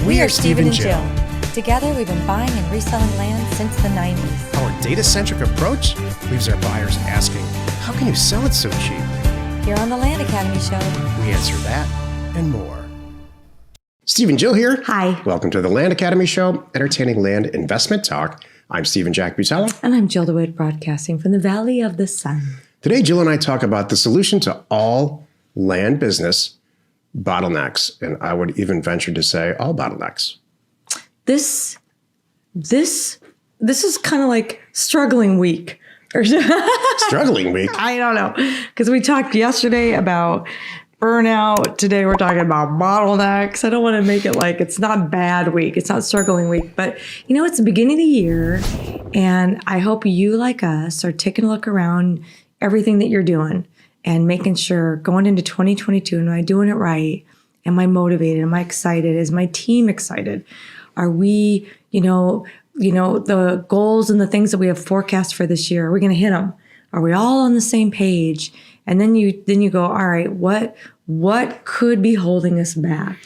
We are Steve and Jill. Together, we've been buying and reselling land since the 90s. Our data-centric approach leaves our buyers asking, how can you sell it so cheap? Here on the Land Academy Show, We answer that and more. Steve and Jill here. Hi. Welcome to the Land Academy Show, entertaining land investment talk. I'm Steve and Jack Butella. And I'm Jill DeWitt, broadcasting from the Valley of the Sun. Today, Jill and I talk about the solution to all land business bottlenecks, and I would even venture to say all bottlenecks. This is kind of like struggling week. Struggling week? I don't know. Because we talked yesterday about burnout. Today we're talking about bottlenecks. I don't want to make it like it's not bad week. It's not struggling week. But, it's the beginning of the year. And I hope you, like us, are taking a look around everything that you're doing and making sure going into 2022, am I doing it right? Am I motivated? Am I excited? Is my team excited? Are we, the goals and the things that we have forecast for this year, are we going to hit them? Are we all on the same page? And then you go, all right, what could be holding us back?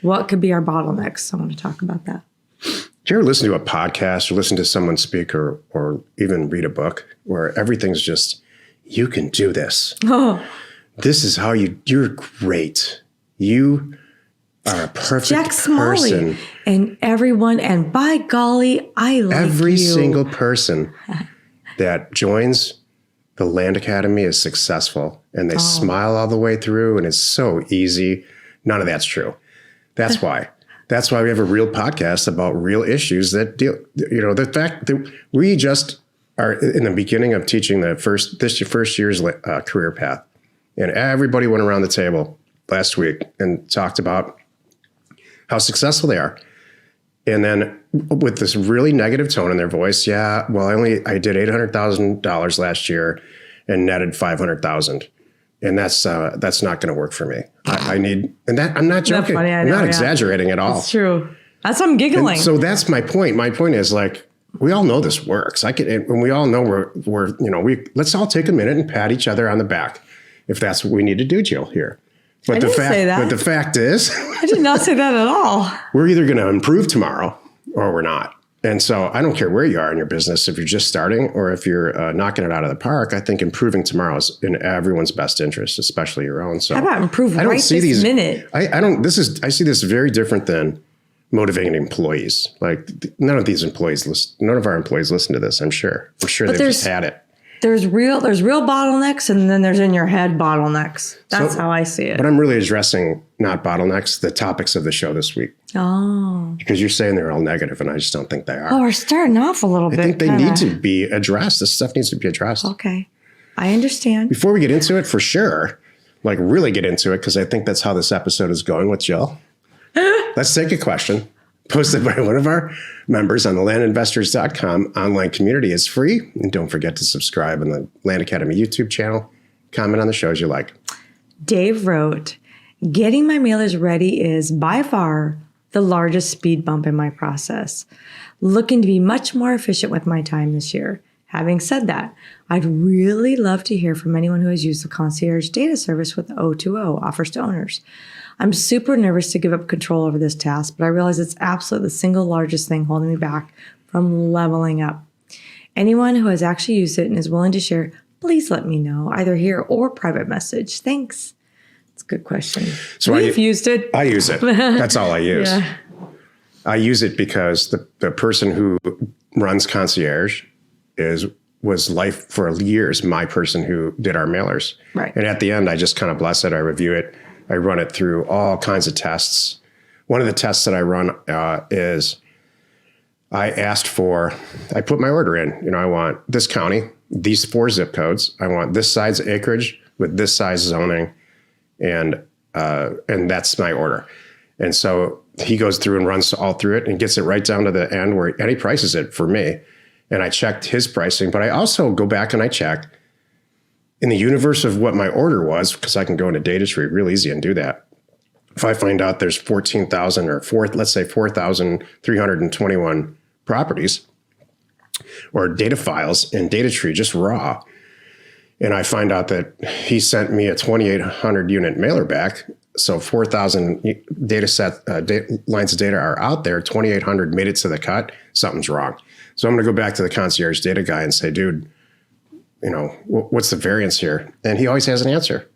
What could be our bottlenecks? I want to talk about that. Do you ever listen to a podcast or listen to someone speak or even read a book where everything's just, you can do this. Oh, This is how you're great. You are a perfect Jack Smalley person. and everyone, and by golly, I like Every you. single person that joins the Land Academy is successful, and they smile all the way through, and it's so easy. None of that's true. That's why. That's why we have a real podcast about real issues that deal. The fact that we just are in the beginning of teaching this first year's career path, and everybody went around the table last week and talked about how successful they are. And then with this really negative tone in their voice, I did $800,000 last year and netted $500,000. And that's not going to work for me. I'm not joking. Funny? I'm not exaggerating at all. It's true. That's why I'm giggling. And so that's my point. My point is we all know this works. And we all know let's all take a minute and pat each other on the back if that's what we need to do, Jill, here. But the fact is, I did not say that at all. we're either going to improve tomorrow or we're not. And so I don't care where you are in your business, if you're just starting or if you're knocking it out of the park. I think improving tomorrow is in everyone's best interest, especially your own. So How about improve this minute? I see this very different than motivating employees. Like none of our employees listen to this. I'm sure they've just had it. There's real bottlenecks, and then there's in your head bottlenecks. That's how I see it. But I'm really addressing not bottlenecks, the topics of the show this week. Oh. Because you're saying they're all negative, and I just don't think they are. Oh, we're starting off a little bit. I think they need to be addressed. This stuff needs to be addressed. Okay. I understand. Before we get into it, for sure, really get into it, because I think that's how this episode is going with Jill. Let's take a question posted by one of our members on the landinvestors.com online community. It's free. And don't forget to subscribe on the Land Academy YouTube channel. Comment on the shows you like. Dave wrote, getting my mailers ready is by far the largest speed bump in my process. Looking to be much more efficient with my time this year. Having said that, I'd really love to hear from anyone who has used the concierge data service with O2O, offers to owners. I'm super nervous to give up control over this task, but I realize it's absolutely the single largest thing holding me back from leveling up. Anyone who has actually used it and is willing to share, please let me know, either here or private message. Thanks. It's a good question. So We've used it. I use it. That's all I use. Yeah. I use it because the person who runs concierge was life for years, my person who did our mailers. Right. And at the end, I just kind of bless it. I review it. I run it through all kinds of tests. One of the tests that I run is I put my order in. I want this county, these 4 zip codes. I want this size acreage with this size zoning. And that's my order. And so he goes through and runs all through it and gets it right down to the end and he prices it for me. And I checked his pricing, but I also go back and I check in the universe of what my order was, because I can go into data tree real easy and do that. If I find out there's 14,000 or let's say 4,321 properties or data files in data tree, just raw, and I find out that he sent me a 2,800 unit mailer back, So 4,000 lines of data are out there. 2,800 made it to the cut. Something's wrong. So I'm going to go back to the concierge data guy and say, dude, what's the variance here? And he always has an answer,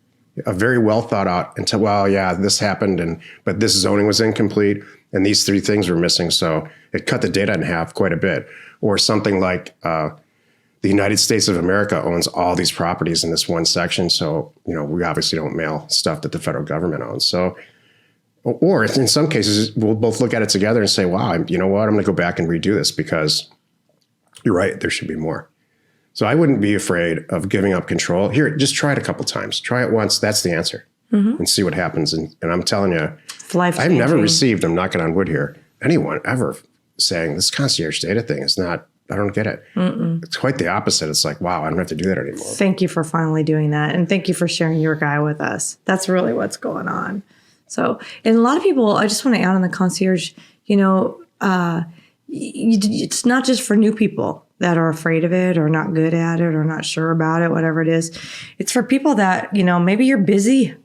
a very well thought out until, well, yeah, this happened, but this zoning was incomplete and these 3 things were missing. So it cut the data in half quite a bit. Or something like the United States of America owns all these properties in this one section. So, we obviously don't mail stuff that the federal government owns. So, or in some cases, we'll both look at it together and say, wow, you know what? I'm going to go back and redo this because you're right. There should be more. So I wouldn't be afraid of giving up control. Here, just try it a couple times. Try it once. That's the answer. And see what happens. And I'm telling you, I've never received, I'm knocking on wood here, anyone ever saying this concierge data thing is not, I don't get it. It's quite the opposite. It's like, wow, I don't have to do that anymore. Thank you for finally doing that. And thank you for sharing your guy with us. That's really what's going on. So, and a lot of people, I just want to add on the concierge, it's not just for new people that are afraid of it or not good at it or not sure about it, whatever it is. It's for people that, maybe you're busy,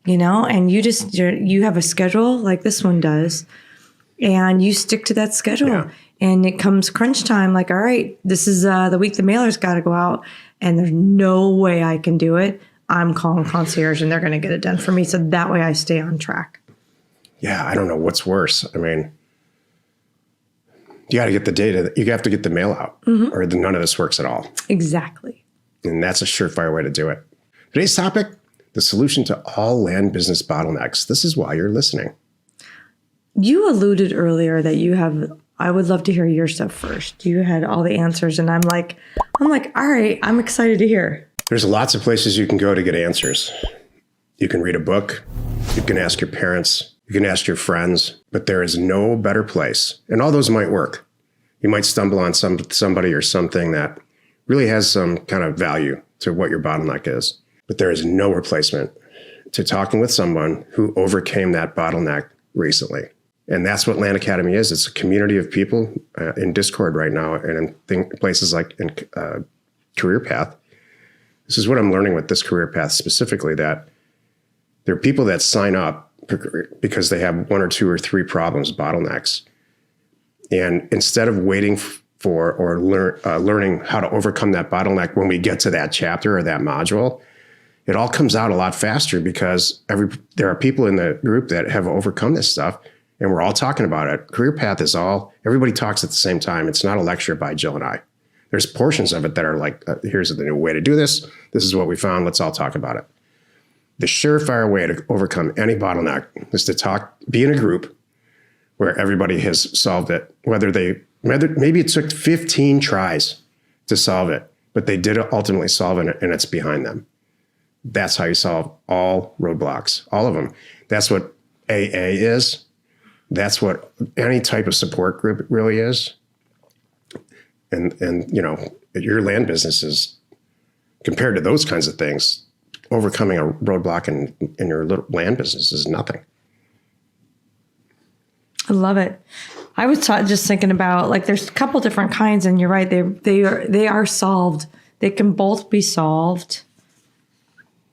and you have a schedule like this one does, and you stick to that schedule. Yeah. And it comes crunch time, like, all right, this is the week the mailer's got to go out, and there's no way I can do it. I'm calling concierge, and they're going to get it done for me. So that way I stay on track. Yeah, I don't know what's worse. I mean, you got to get the data. You have to get the mail out, or none of this works at all. Exactly. And that's a surefire way to do it. Today's topic, the solution to all land business bottlenecks. This is why you're listening. You alluded earlier that I would love to hear your stuff first. You had all the answers, and I'm like, all right, I'm excited to hear. There's lots of places you can go to get answers. You can read a book. You can ask your parents. You can ask your friends. But there is no better place. And all those might work. You might stumble on somebody or something that really has some kind of value to what your bottleneck is. But there is no replacement to talking with someone who overcame that bottleneck recently. And that's what Land Academy is. It's a community of people in Discord right now and in places like in Career Path. This is what I'm learning with this Career Path specifically, that there are people that sign up because they have 1 or 2 or 3 problems, bottlenecks. And instead of waiting for or learning how to overcome that bottleneck when we get to that chapter or that module, it all comes out a lot faster because there are people in the group that have overcome this stuff. And we're all talking about it. Career Path is everybody talks at the same time. It's not a lecture by Jill and I. There's portions of it that are like, here's the new way to do this. This is what we found. Let's all talk about it. The surefire way to overcome any bottleneck is to be in a group where everybody has solved it. Maybe it took 15 tries to solve it, but they did ultimately solve it and it's behind them. That's how you solve all roadblocks, all of them. That's what AA is. That's what any type of support group really is. And your land business is, compared to those kinds of things, overcoming a roadblock in your little land business is nothing. I love it. I was just thinking about, like, there's a couple different kinds, and you're right. They are solved. They can both be solved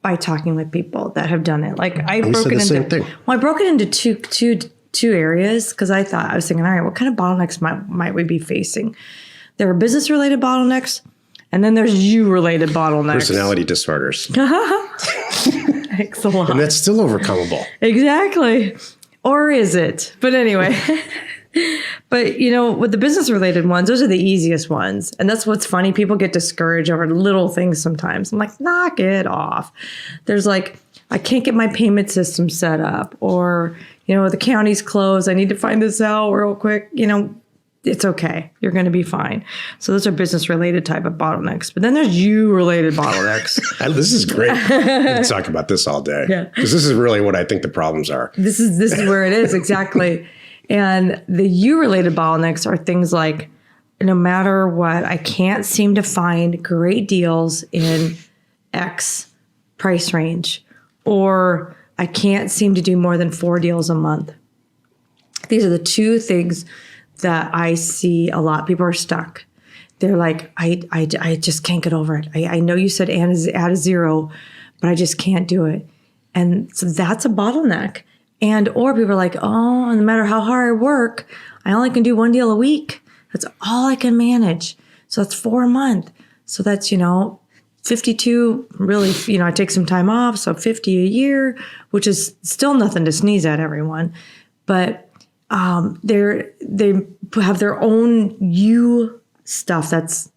by talking with people that have done it. Like I broke it into two areas because I was thinking, all right, what kind of bottlenecks might we be facing? There are business related bottlenecks, and then there's you related bottlenecks. Personality disorders. Excellent. And that's still overcomable. Exactly. Or is it? But anyway. But, with the business related ones, those are the easiest ones. And that's what's funny. People get discouraged over little things sometimes. I'm like, knock it off. There's like, I can't get my payment system set up, or, the county's closed. I need to find this out real quick. It's okay. You're going to be fine. So those are business related type of bottlenecks. But then there's you related bottlenecks. This is great. We can talk about this all day. Yeah. Because this is really what I think the problems are. This is where it is. Exactly. And the you related bottlenecks are things like, no matter what, I can't seem to find great deals in X price range, or I can't seem to do more than 4 deals a month. These are the 2 things that I see a lot. People are stuck. They're like, I just can't get over it. I know you said add a 0, but I just can't do it. And so that's a bottleneck. And or people are like, oh, no matter how hard I work, I only can do one deal a week. That's all I can manage. So that's 4 a month. So that's, 52, really, I take some time off. So 50 a year, which is still nothing to sneeze at, everyone. But they have their own stuff that's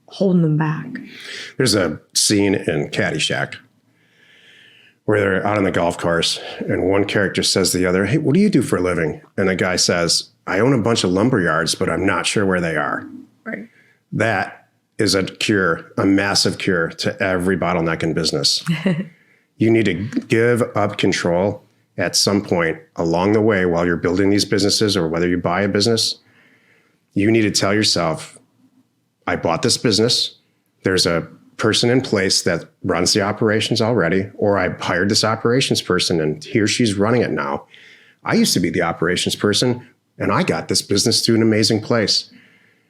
holding them back. There's a scene in Caddyshack where they're out on the golf course and one character says to the other, hey, what do you do for a living? And the guy says, I own a bunch of lumber yards, but I'm not sure where they are. Right. That is a cure, a massive cure to every bottleneck in business. You need to give up control at some point along the way while you're building these businesses or whether you buy a business. You need to tell yourself, I bought this business. There's a person in place that runs the operations already, or I hired this operations person and he or she's running it now. I used to be the operations person and I got this business to an amazing place.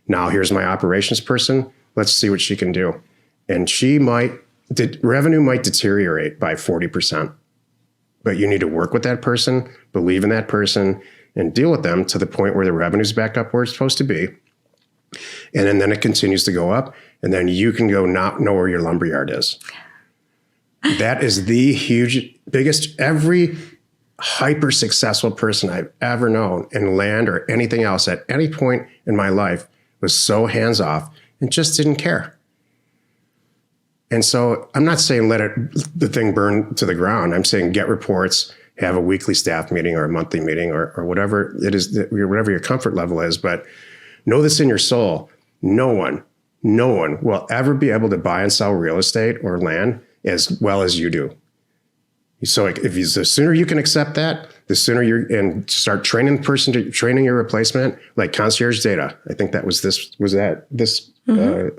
Now here's my operations person. Let's see what she can do. And revenue might deteriorate by 40%, but you need to work with that person, believe in that person, and deal with them to the point where the revenue's back up where it's supposed to be. And then it continues to go up, and then you can go not know where your lumberyard is. That is the biggest, every hyper successful person I've ever known in land or anything else at any point in my life was so hands off and just didn't care. And so I'm not saying let the thing burn to the ground. I'm saying get reports, have a weekly staff meeting or a monthly meeting or whatever it is, whatever your comfort level is. But know this in your soul. No one will ever be able to buy and sell real estate or land as well as you do. So the sooner you can accept that, the sooner and start training training your replacement, like concierge data. I think that was this. Mm-hmm.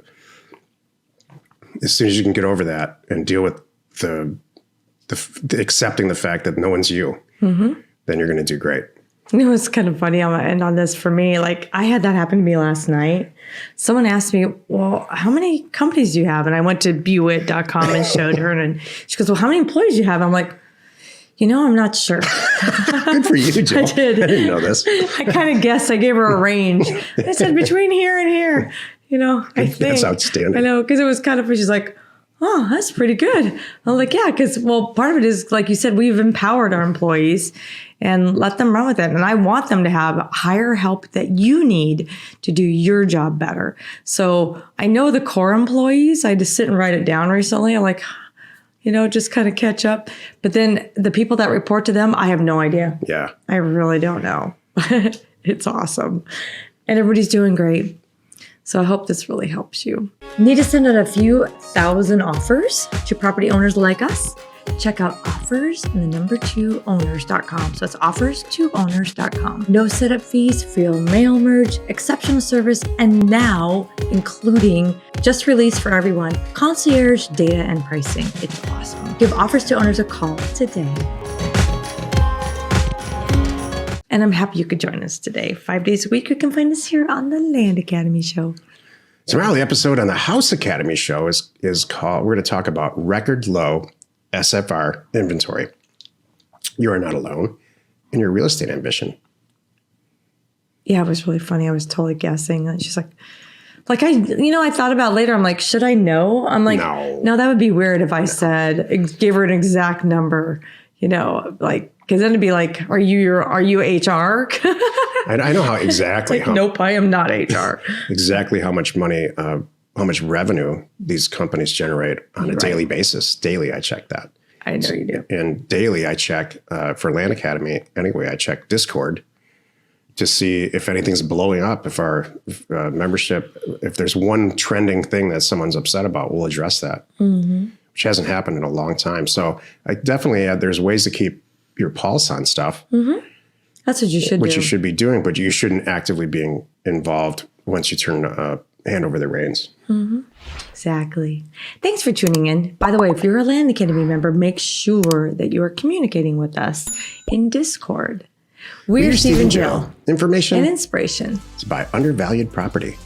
As soon as you can get over that and deal with the accepting the fact that no one's you, mm-hmm. then you're going to do great. It's kind of funny. I'm going to end on this for me. Like I had that happen to me last night. Someone asked me, well, how many companies do you have? And I went to Bewit.com and showed her and she goes, well, how many employees do you have? I'm like, I'm not sure. Good for you, Jill. I did. I didn't know this. I kind of guessed. I gave her a range. I said between here and here. I think. That's outstanding. I know, because it was kind of, she's like, oh, that's pretty good. I'm like, yeah, because, part of it is, like you said, we've empowered our employees and let them run with it. And I want them to have hire help that you need to do your job better. So I know the core employees, I just sit and write it down recently. I'm like, just kind of catch up. But then the people that report to them, I have no idea. Yeah. I really don't know. It's awesome. And everybody's doing great. So I hope this really helps you. Need to send out a few thousand offers to property owners like us? Check out offers and the 2owners.com. So that's offers2owners.com. No setup fees, free mail merge, exceptional service, and now including just released for everyone, concierge data and pricing. It's awesome. Give Offers to Owners a call today. And I'm happy you could join us today. 5 days a week, you can find us here on the Land Academy Show. So now the episode on the House Academy Show is called, we're going to talk about record low SFR inventory. You are not alone in your real estate ambition. Yeah, it was really funny. I was totally guessing. And she's like I thought about later. I'm like, should I know? I'm like, no, that would be weird if I gave her an exact number, because then it'd be like, are you HR? I know how exactly. Nope, I am not HR. Exactly how much money, how much revenue these companies generate on a daily basis. Daily, I check that. I know you do. And daily, I check for Land Academy. Anyway, I check Discord to see if anything's blowing up. If our membership, if there's one trending thing that someone's upset about, we'll address that, mm-hmm. which hasn't happened in a long time. So I definitely there's ways to keep your pulse on stuff. Mm-hmm. That's what you should do. Which you should be doing, but you shouldn't actively be involved once you hand over the reins. Mm-hmm. Exactly. Thanks for tuning in. By the way, if you're a Land Academy member, make sure that you are communicating with us in Discord. We're Steve and Jill. Information and inspiration. to buy undervalued property.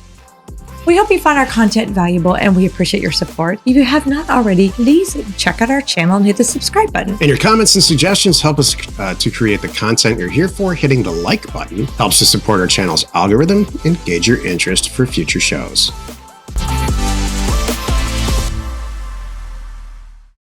We hope you found our content valuable and we appreciate your support. If you have not already, please check out our channel and hit the subscribe button. And your comments and suggestions help us to create the content you're here for. Hitting the like button helps to support our channel's algorithm and gauge your interest for future shows.